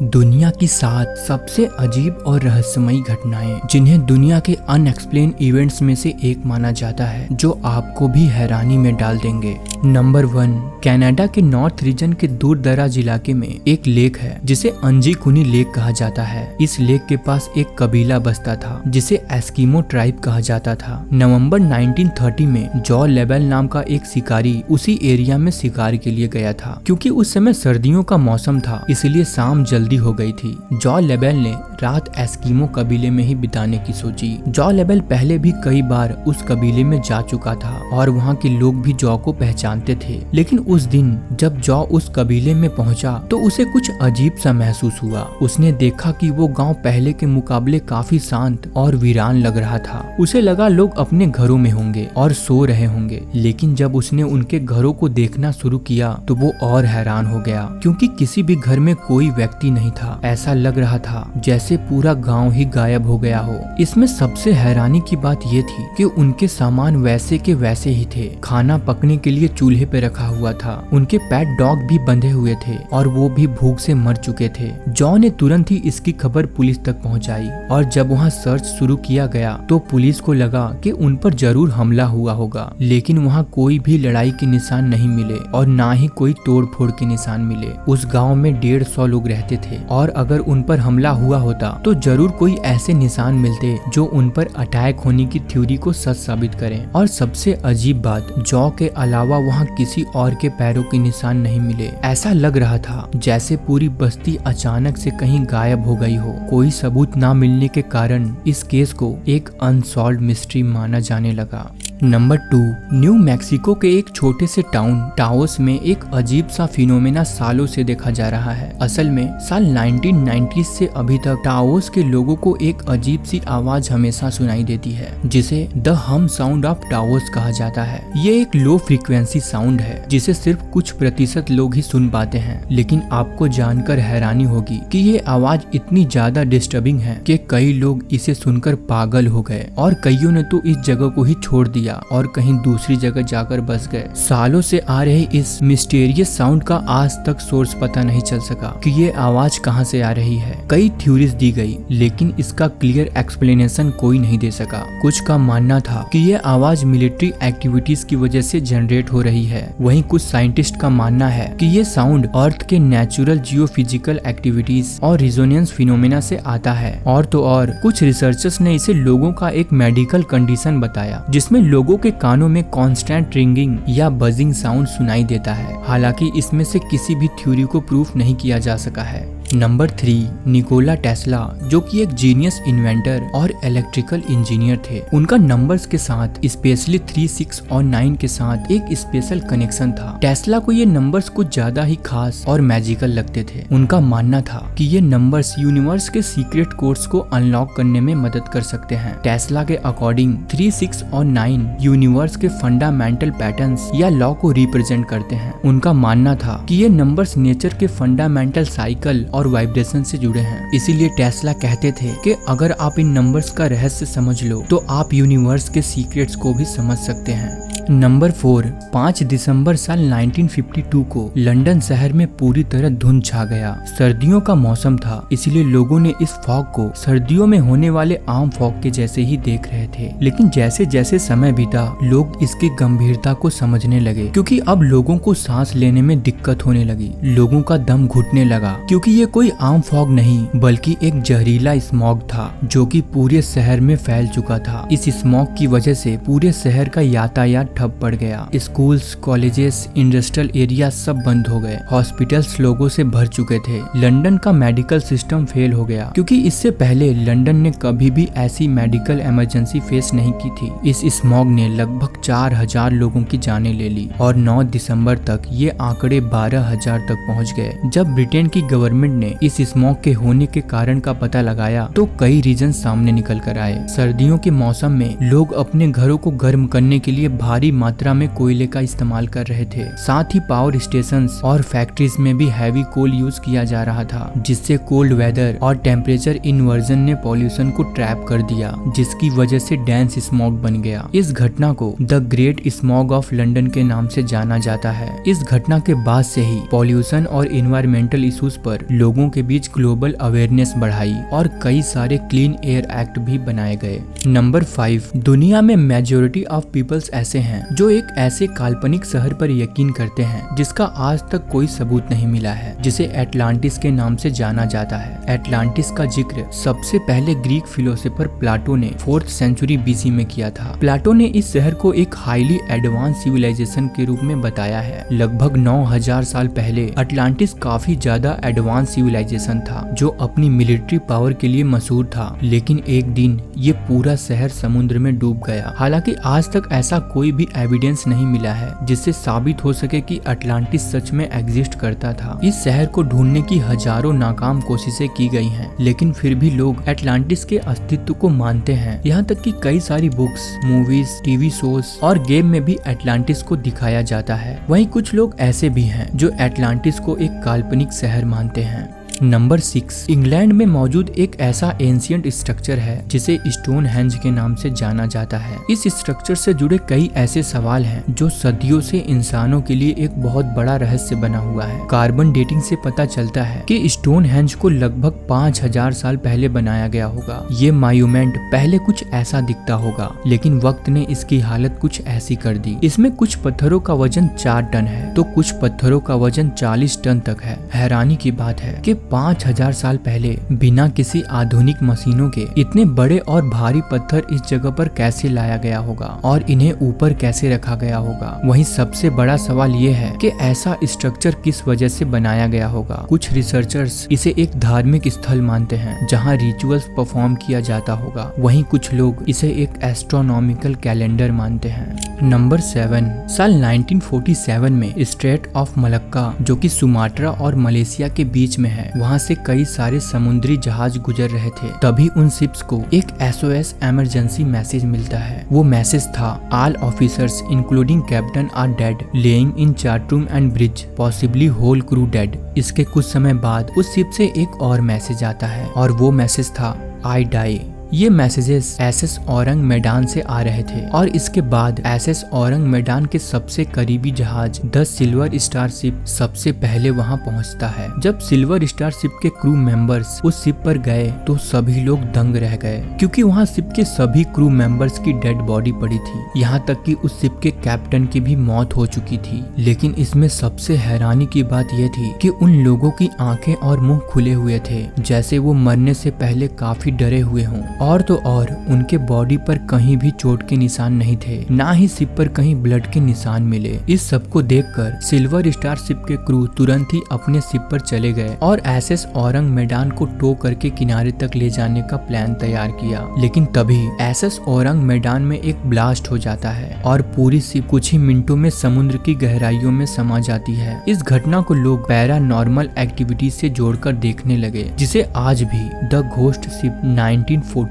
दुनिया की 7 सबसे अजीब और रहस्यमयी घटनाएं जिन्हें दुनिया के अनएक्सप्लेन इवेंट्स में से एक माना जाता है, जो आपको भी हैरानी में डाल देंगे। नंबर 1, कनाडा के नॉर्थ रीजन के दूर दराज इलाके में एक लेक है जिसे अंजीकुनी लेक कहा जाता है। इस लेक के पास एक कबीला बसता था जिसे एस्किमो ट्राइब कहा जाता था। नवंबर 1930 में जॉ लेबेल नाम का एक शिकारी उसी एरिया में शिकार के लिए गया था। क्योंकि उस समय सर्दियों का मौसम था, इसलिए शाम जल्दी हो गई थी। जॉ लेबेल ने रात एस्किमो कबीले में ही बिताने की सोची। जॉ लेबेल पहले भी कई बार उस कबीले में जा चुका था और वहाँ के लोग भी जॉ को पहचानते थे। लेकिन उस दिन जब जॉ उस कबीले में पहुंचा तो उसे कुछ अजीब सा महसूस हुआ। उसने देखा कि वो गांव पहले के मुकाबले काफी शांत और वीरान लग रहा था। उसे लगा लोग अपने घरों में होंगे और सो रहे होंगे। लेकिन जब उसने उनके घरों को देखना शुरू किया तो वो और हैरान हो गया, क्योंकि किसी भी घर में कोई व्यक्ति नहीं था। ऐसा लग रहा था जैसे पूरा गांव ही गायब हो गया हो। इसमें सबसे हैरानी की बात ये थी कि उनके सामान वैसे के वैसे ही थे। खाना पकने के लिए चूल्हे पे रखा हुआ था। उनके पेट डॉग भी बंधे हुए थे और वो भी भूख से मर चुके थे। जॉ ने तुरंत ही इसकी खबर पुलिस तक पहुंचाई और जब वहां सर्च शुरू किया गया तो पुलिस को लगा कि उन पर जरूर हमला हुआ होगा। लेकिन वहां कोई भी लड़ाई के निशान नहीं मिले और ना ही कोई तोड़फोड़ के निशान मिले। उस गांव में 150 लोग रहते थे और अगर उन पर हमला हुआ होता तो जरूर कोई ऐसे निशान मिलते जो उन पर अटैक होने की थ्योरी को सच साबित करें। और सबसे अजीब बात, जॉ के अलावा वहाँ किसी और के पैरों के निशान नहीं मिले। ऐसा लग रहा था जैसे पूरी बस्ती अचानक से कहीं गायब हो गई हो। कोई सबूत ना मिलने के कारण इस केस को एक अनसॉल्व्ड मिस्ट्री माना जाने लगा। नंबर 2, न्यू मैक्सिको के एक छोटे से टाउन टाओस में एक अजीब सा फिनोमेना सालों से देखा जा रहा है। असल में साल 1990 से अभी तक टाओस के लोगों को एक अजीब सी आवाज हमेशा सुनाई देती है, जिसे द हम साउंड ऑफ टाओस कहा जाता है। ये एक लो फ्रीक्वेंसी साउंड है जिसे सिर्फ कुछ प्रतिशत लोग ही सुन पाते हैं। लेकिन आपको जानकर हैरानी होगी कि ये आवाज इतनी ज्यादा डिस्टर्बिंग है कि कई लोग इसे सुनकर पागल हो गए और कईयों ने तो इस जगह को ही छोड़ दिया और कहीं दूसरी जगह जाकर बस गए। सालों से आ रहे इस मिस्टीरियस साउंड का आज तक सोर्स पता नहीं चल सका कि ये आवाज कहां से आ रही है। कई थ्योरीज दी गई, लेकिन इसका क्लियर एक्सप्लेनेशन कोई नहीं दे सका। कुछ का मानना था कि ये आवाज मिलिट्री एक्टिविटीज की वजह से जनरेट हो रही है। वहीं कुछ साइंटिस्ट का मानना है कि ये साउंड अर्थ के नेचुरल जियोफिजिकल एक्टिविटीज और रिजोनेंस फिनोमेना से आता है। और तो और कुछ रिसर्चर्स ने इसे लोगों का एक मेडिकल कंडीशन बताया, जिसमें लोगों के कानों में कांस्टेंट रिंगिंग या बजिंग साउंड सुनाई देता है। हालांकि इसमें से किसी भी थ्योरी को प्रूफ नहीं किया जा सका है। नंबर 3, निकोला टेस्ला, जो कि एक जीनियस इन्वेंटर और इलेक्ट्रिकल इंजीनियर थे। उनका नंबर्स के साथ स्पेशली 3, 6 और 9 के साथ एक स्पेशल कनेक्शन था। टेस्ला को ये नंबर्स कुछ ज्यादा ही खास और मैजिकल लगते थे। उनका मानना था कि ये नंबर्स यूनिवर्स के सीक्रेट कोड्स को अनलॉक करने में मदद कर सकते हैं। टेस्ला के अकॉर्डिंग 3, 6 और 9 यूनिवर्स के फंडामेंटल पैटर्न्स या लॉ को रिप्रेजेंट करते हैं। उनका मानना था कि ये नंबर्स नेचर के फंडामेंटल साइकिल और वाइब्रेशन से जुड़े हैं। इसीलिए टेस्ला कहते थे कि अगर आप इन नंबर्स का रहस्य समझ लो तो आप यूनिवर्स के सीक्रेट्स को भी समझ सकते हैं। नंबर 4, 5 दिसंबर साल 1952 को लंदन शहर में पूरी तरह धुंध छा गया। सर्दियों का मौसम था, इसलिए लोगों ने इस फॉग को सर्दियों में होने वाले आम फॉग के जैसे ही देख रहे थे। लेकिन जैसे जैसे समय बीता, लोग इसकी गंभीरता को समझने लगे, क्योंकि अब लोगों को सांस लेने में दिक्कत होने लगी। लोगों का दम घुटने लगा, क्योंकि ये कोई आम फॉग नहीं बल्कि एक जहरीला स्मॉग था जो कि पूरे शहर में फैल चुका था। इस स्मॉग की वजह से पूरे शहर का यातायात ठप पड़ गया। स्कूल्स, कॉलेजेस, इंडस्ट्रियल एरिया सब बंद हो गए। हॉस्पिटल्स लोगों से भर चुके थे। लंदन का मेडिकल सिस्टम फेल हो गया, क्योंकि इससे पहले लंदन ने कभी भी ऐसी मेडिकल इमरजेंसी फेस नहीं की थी। इस स्मॉग ने लगभग 4000 लोगों की जानें ले ली और 9 दिसंबर तक ये आंकड़े 12000 तक पहुंच गए। जब ब्रिटेन की गवर्नमेंट ने इस स्मॉग के होने के कारण का पता लगाया तो कई रीजन सामने निकल कर आए। सर्दियों के मौसम में लोग अपने घरों को गर्म करने के लिए भारी भारी मात्रा में कोयले का इस्तेमाल कर रहे थे। साथ ही पावर स्टेशंस और फैक्ट्रीज में भी हैवी कोल यूज किया जा रहा था, जिससे कोल्ड वेदर और टेम्परेचर इन्वर्जन ने पॉल्यूशन को ट्रैप कर दिया, जिसकी वजह से डेंस स्मॉग बन गया। इस घटना को the great smog of London के नाम से जाना जाता है। इस घटना के बाद से ही पॉल्यूशन और इन्वायरमेंटल इश्यूज पर लोगों के बीच ग्लोबल अवेयरनेस बढ़ाई और कई सारे क्लीन एयर एक्ट भी बनाए गए। नंबर 5, दुनिया में मेजोरिटी ऑफ पीपल्स ऐसे हैं जो एक ऐसे काल्पनिक शहर पर यकीन करते हैं जिसका आज तक कोई सबूत नहीं मिला है, जिसे एटलांटिस के नाम से जाना जाता है। एटलांटिस का जिक्र सबसे पहले ग्रीक फिलोसोफर प्लाटो ने 4th सेंचुरी बीसी में किया था। प्लाटो ने इस शहर को एक हाईली एडवांस सिविलाइजेशन के रूप में बताया है। लगभग 9000 साल पहले अटलांटिस काफी ज्यादा एडवांस सिविलाइजेशन था जो अपनी मिलिट्री पावर के लिए मशहूर था, लेकिन एक दिन ये पूरा शहर समुद्र में डूब गया। हालांकि आज तक ऐसा कोई भी एविडेंस नहीं मिला है जिससे साबित हो सके कि अटलांटिस सच में एग्जिस्ट करता था। इस शहर को ढूंढने की हजारों नाकाम कोशिशें की गई हैं, लेकिन फिर भी लोग अटलांटिस के अस्तित्व को मानते हैं। यहाँ तक कि कई सारी बुक्स, मूवीज, टीवी शोज और गेम में भी अटलांटिस को दिखाया जाता है। वहीं कुछ लोग ऐसे भी हैं जो अटलांटिस को एक काल्पनिक शहर मानते हैं। नंबर 6, इंग्लैंड में मौजूद एक ऐसा एंशियंट स्ट्रक्चर है जिसे स्टोनहेंज के नाम से जाना जाता है। इस स्ट्रक्चर से जुड़े कई ऐसे सवाल हैं जो सदियों से इंसानों के लिए एक बहुत बड़ा रहस्य बना हुआ है। कार्बन डेटिंग से पता चलता है कि स्टोनहेंज को लगभग 5000 साल पहले बनाया गया होगा। ये मॉन्यूमेंट पहले कुछ ऐसा दिखता होगा, लेकिन वक्त ने इसकी हालत कुछ ऐसी कर दी। इसमें कुछ पत्थरों का वजन 4 टन है तो कुछ पत्थरों का वजन 40 टन तक है। हैरानी की बात है कि 5000 साल पहले बिना किसी आधुनिक मशीनों के इतने बड़े और भारी पत्थर इस जगह पर कैसे लाया गया होगा और इन्हें ऊपर कैसे रखा गया होगा। वहीं सबसे बड़ा सवाल ये है कि ऐसा स्ट्रक्चर किस वजह से बनाया गया होगा। कुछ रिसर्चर्स इसे एक धार्मिक स्थल मानते हैं जहां रिचुअल्स परफॉर्म किया जाता होगा, वहीं कुछ लोग इसे एक एस्ट्रोनॉमिकल कैलेंडर मानते हैं। नंबर 7, साल 1947 में स्ट्रेट ऑफ मलक्का, जो कि सुमात्रा और मलेशिया के बीच में है, वहाँ से कई सारे समुद्री जहाज गुजर रहे थे। तभी उन शिप्स को एक SOS इमरजेंसी मैसेज मिलता है। वो मैसेज था, all officers including captain are dead, lying in chartroom and bridge, possibly whole crew dead. इसके कुछ समय बाद उस शिप से एक और मैसेज आता है और वो मैसेज था, आई डाई। ये मैसेजेस SS औरंग मैदान से आ रहे थे और इसके बाद SS औरंग मैदान के सबसे करीबी जहाज द सिल्वर स्टार शिप सबसे पहले वहां पहुंचता है। जब सिल्वर स्टार शिप के क्रू मेंबर्स उस शिप पर गए तो सभी लोग दंग रह गए, क्योंकि वहां शिप के सभी क्रू मेंबर्स की डेड बॉडी पड़ी थी। यहाँ तक कि उस शिप के कैप्टन की भी मौत हो चुकी थी। लेकिन इसमें सबसे हैरानी की बात यह थी कि उन लोगों की आंखें और मुंह खुले हुए थे, जैसे वो मरने से पहले काफी डरे हुए हों। और तो और उनके बॉडी पर कहीं भी चोट के निशान नहीं थे, ना ही शिप पर कहीं ब्लड के निशान मिले। इस सब को देखकर सिल्वर स्टार शिप के क्रू तुरंत ही अपने शिप पर चले गए और SS औरंग मैदान को टो करके किनारे तक ले जाने का प्लान तैयार किया। लेकिन तभी SS औरंग मैदान में एक ब्लास्ट हो जाता है और पूरी शिप कुछ ही मिनटों में समुद्र की गहराइयों में समा जाती है। इस घटना को लोग पैरानॉर्मल एक्टिविटी से जोड़कर देखने लगे, जिसे आज भी द घोस्ट शिप 1947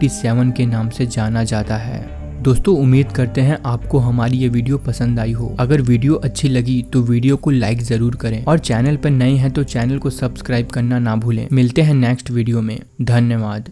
के नाम से जाना जाता है। दोस्तों, उम्मीद करते हैं आपको हमारी ये वीडियो पसंद आई हो। अगर वीडियो अच्छी लगी तो वीडियो को लाइक जरूर करें और चैनल पर नए हैं तो चैनल को सब्सक्राइब करना ना भूलें। मिलते हैं नेक्स्ट वीडियो में। धन्यवाद।